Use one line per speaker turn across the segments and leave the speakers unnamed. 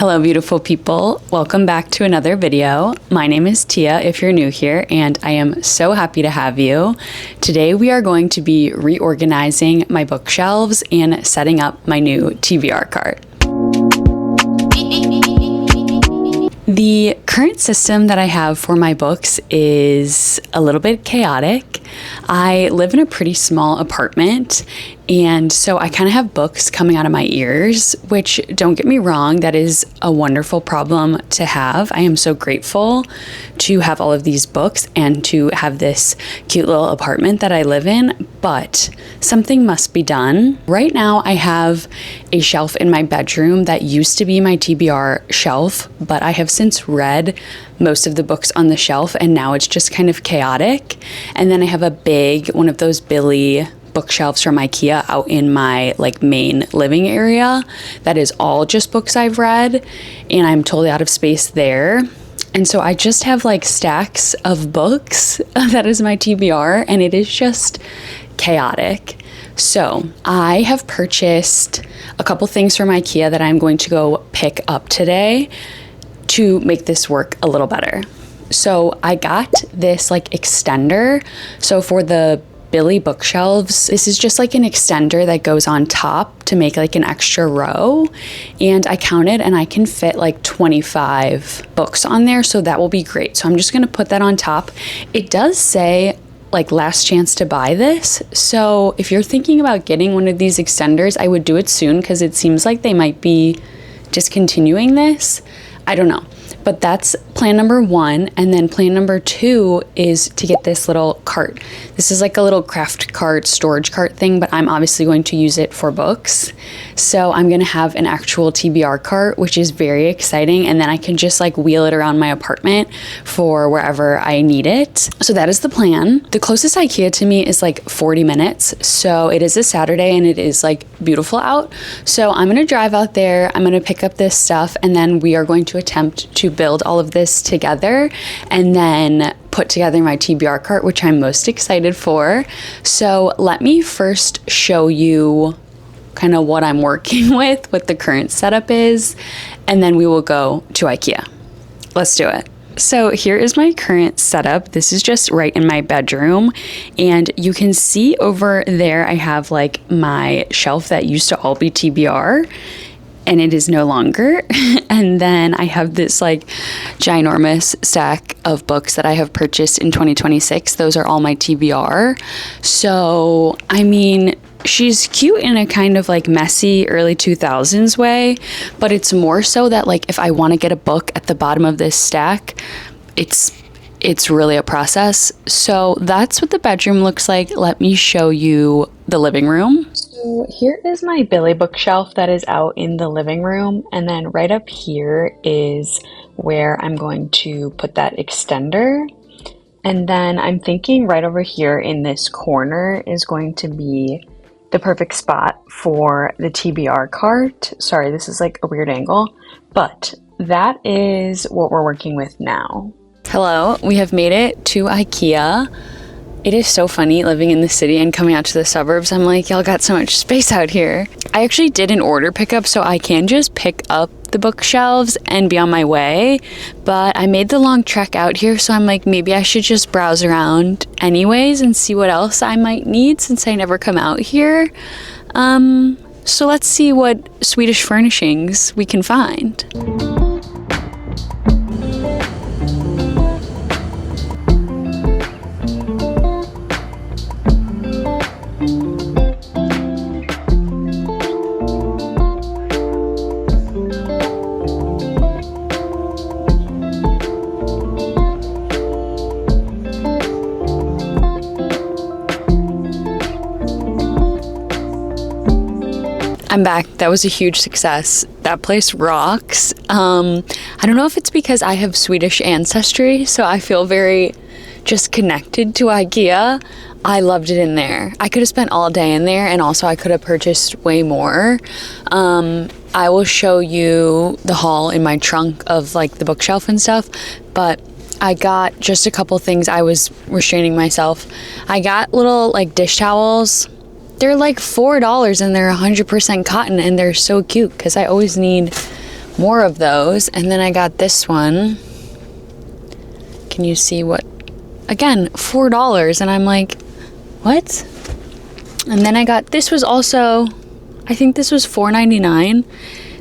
Hello, beautiful people. Welcome back to another video. My name is Tia if you're new here, and I am so happy to have you. Today we are going to be reorganizing my bookshelves and setting up my new TBR cart. The current system that I have for my books is a little bit chaotic. I live in a pretty small apartment, and so I kind of have books coming out of my ears, which, don't get me wrong, that is a wonderful problem to have. I am so grateful to have all of these books and to have this cute little apartment that I live in, but something must be done. Right now, I have a shelf in my bedroom that used to be my TBR shelf, but I have since read most of the books on the shelf, and now it's just kind of chaotic. And then I have a big one of those Billy bookshelves from IKEA out in my main living area that is all just books I've read, and I'm totally out of space there. And so I just have stacks of books that is my TBR, and it is just chaotic. So I have purchased a couple things from IKEA that I'm going to go pick up today to make this work a little better. So I got this extender. So for the Billy bookshelves, this is just an extender that goes on top to make an extra row, and I counted and I can fit 25 books on there, so that will be great. So I'm just going to put that on top. It does say last chance to buy this, so if you're thinking about getting one of these extenders, I would do it soon because it seems like they might be discontinuing this. I don't know. But that's plan number one. And then plan number two is to get this little cart. This is a little craft cart, storage cart thing, but I'm obviously going to use it for books. So I'm going to have an actual TBR cart, which is very exciting. And then I can just wheel it around my apartment for wherever I need it. So that is the plan. The closest IKEA to me is 40 minutes. So it is a Saturday and it is beautiful out. So I'm going to drive out there. I'm going to pick up this stuff, and then we are going to attempt to build all of this together and then put together my TBR cart, which I'm most excited for. So let me first show you kind of what I'm working with, what the current setup is, and then we will go to IKEA. Let's do it. So here is my current setup. This is just right in my bedroom, and you can see over there I have my shelf that used to all be TBR, and it is no longer. And then I have this ginormous stack of books that I have purchased in 2026. Those are all my TBR. So, I mean, she's cute in a kind of messy early 2000s way, but it's more so that if I want to get a book at the bottom of this stack, it's really a process. So that's what the bedroom looks like. Let me show you the living room. So here is my Billy bookshelf that is out in the living room, and then right up here is where I'm going to put that extender. And then I'm thinking right over here in this corner is going to be the perfect spot for the TBR cart. Sorry, this is a weird angle, but that is what we're working with now. Hello, we have made it to IKEA. It is so funny living in the city and coming out to the suburbs. I'm y'all got so much space out here. I actually did an order pickup, so I can just pick up the bookshelves and be on my way. But I made the long trek out here, so I'm maybe I should just browse around anyways and see what else I might need since I never come out here. So let's see what Swedish furnishings we can find. I'm back. That was a huge success. That place rocks. I don't know if it's because I have Swedish ancestry, so I feel very just connected to IKEA. I loved it in there. I could have spent all day in there, and also I could have purchased way more. I will show you the haul in my trunk of the bookshelf and stuff, but I got just a couple things. I was restraining myself. I got little dish towels. They're $4 and they're 100% cotton, and they're so cute because I always need more of those. And then I got this one. Can you see what? Again, $4. And I'm like, what? And then I got, this was also, I think this was $4.99.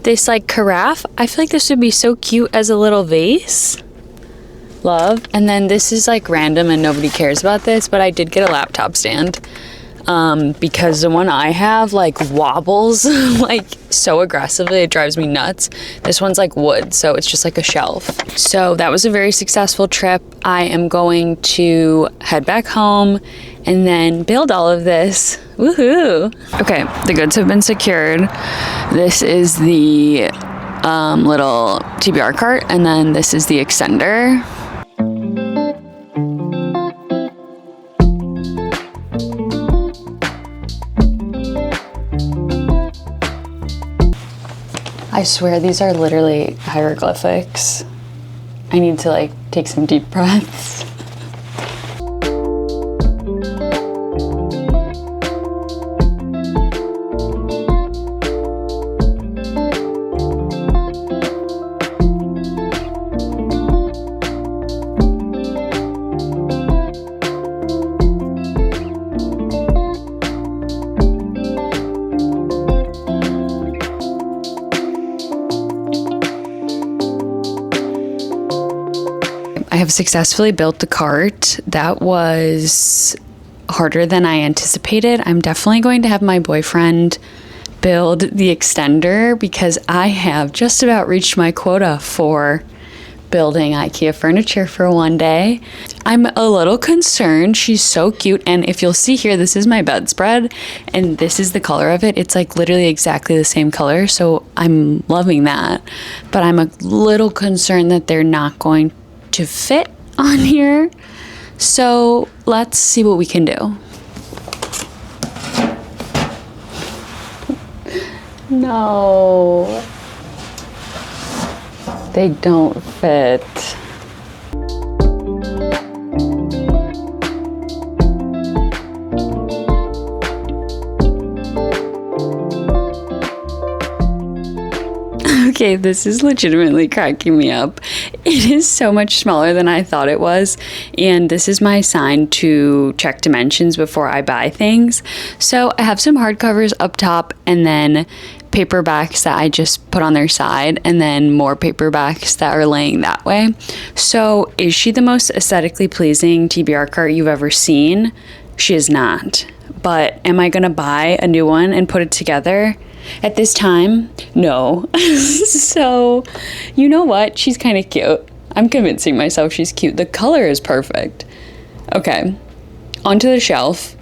This like carafe. I feel like this would be so cute as a little vase. Love. And then this is like random and nobody cares about this, but I did get a laptop stand because the one I have like wobbles like so aggressively, it drives me nuts. This one's like wood, so it's just like a shelf. So that was a very successful trip. I am going to head back home and then build all of this. Woohoo! Okay, the goods have been secured. This is the little TBR cart, and then this is the extender. I swear these are literally hieroglyphics. I need to like take some deep breaths. I have successfully built the cart. That was harder than I anticipated. I'm definitely going to have my boyfriend build the extender because I have just about reached my quota for building IKEA furniture for one day. I'm a little concerned. She's so cute, and if you'll see here, this is my bedspread and this is the color of it. It's like literally exactly the same color, so I'm loving that. But I'm a little concerned that they're not going to fit on here. So let's see what we can do. No, they don't fit. Okay, this is legitimately cracking me up. It is so much smaller than I thought it was, and this is my sign to check dimensions before I buy things. So I have some hardcovers up top and then paperbacks that I just put on their side, and then more paperbacks that are laying that way. So is she the most aesthetically pleasing TBR cart you've ever seen? She is not. But am I gonna buy a new one and put it together? At this time, no. So, you know what? She's kind of cute. I'm convincing myself she's cute. The color is perfect. Okay, onto the shelf.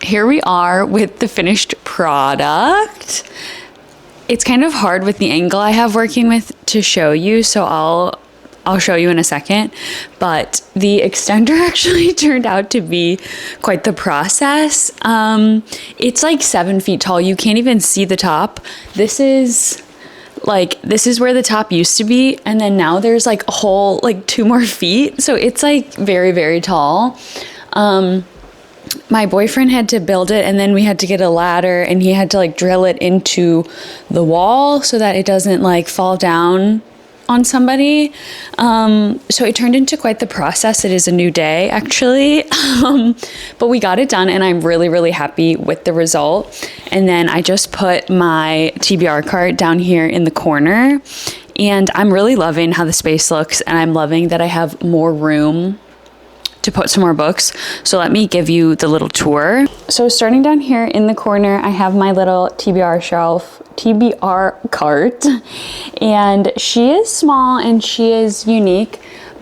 Here we are with the finished product. It's kind of hard with the angle I have working with to show you, so I'll show you in a second, but the extender actually turned out to be quite the process. It's like 7 feet tall. You can't even see the top. This is where the top used to be, and then now there's like a whole like 2 more feet. So it's like very, very tall. My boyfriend had to build it, and then we had to get a ladder, and he had to like drill it into the wall so that it doesn't like fall down on somebody. So it turned into quite the process. It is a new day actually. But we got it done, and I'm really, really happy with the result. And then I just put my TBR cart down here in the corner, and I'm really loving how the space looks, and I'm loving that I have more room to put some more books. So let me give you the little tour. So starting down here in the corner, I have my little TBR cart, and she is small and she is unique,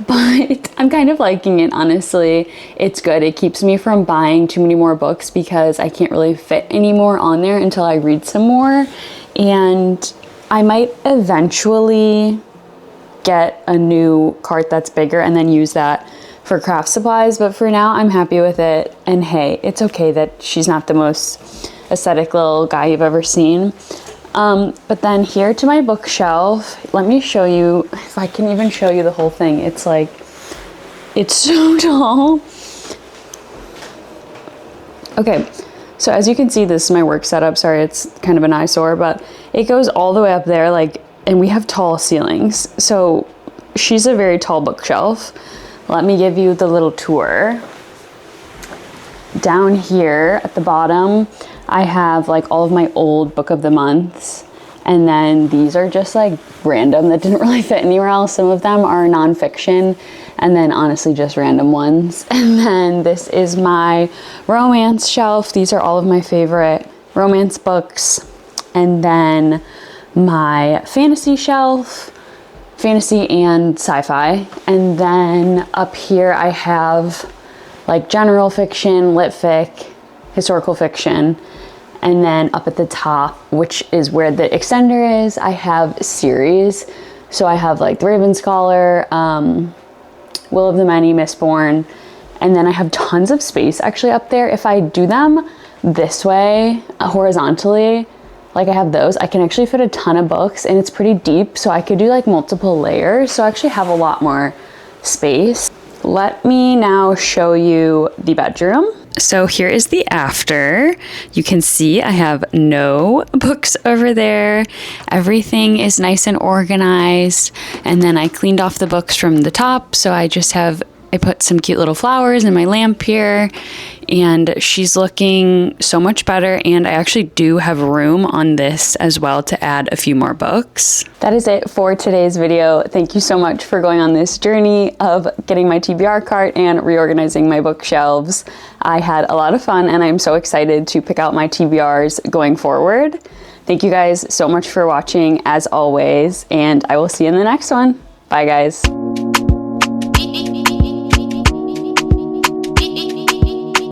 but I'm kind of liking it, honestly. It's good. It keeps me from buying too many more books because I can't really fit any more on there until I read some more. And I might eventually get a new cart that's bigger and then use that for craft supplies, but for now I'm happy with it. And hey, it's okay that she's not the most aesthetic little guy you've ever seen. But then here to my bookshelf, let me show you, if I can even show you the whole thing. It's like, it's so tall. Okay, so as you can see, this is my work setup. Sorry, it's kind of an eyesore, but it goes all the way up there, like and we have tall ceilings. So she's a very tall bookshelf. Let me give you the little tour. Down here at the bottom, I have like all of my old book of the months. And then these are just like random that didn't really fit anywhere else. Some of them are nonfiction, and then honestly just random ones. And then this is my romance shelf. These are all of my favorite romance books. And then my fantasy shelf, fantasy and sci-fi. And then up here I have like general fiction, lit fic, historical fiction. And then up at the top, which is where the extender is, I have series. So I have like The Raven Scholar, Will of the Many, Mistborn, and then I have tons of space actually up there. If I do them this way, horizontally, like I have those, I can actually fit a ton of books, and it's pretty deep, so I could do like multiple layers. So I actually have a lot more space. Let me now show you the bedroom. So here is the after. You can see I have no books over there. Everything is nice and organized. And then I cleaned off the books from the top. So I put some cute little flowers in my lamp here, and she's looking so much better. And I actually do have room on this as well to add a few more books. That is it for today's video. Thank you so much for going on this journey of getting my TBR cart and reorganizing my bookshelves. I had a lot of fun, and I'm so excited to pick out my TBRs going forward. Thank you guys so much for watching as always, and I will see you in the next one. Bye guys.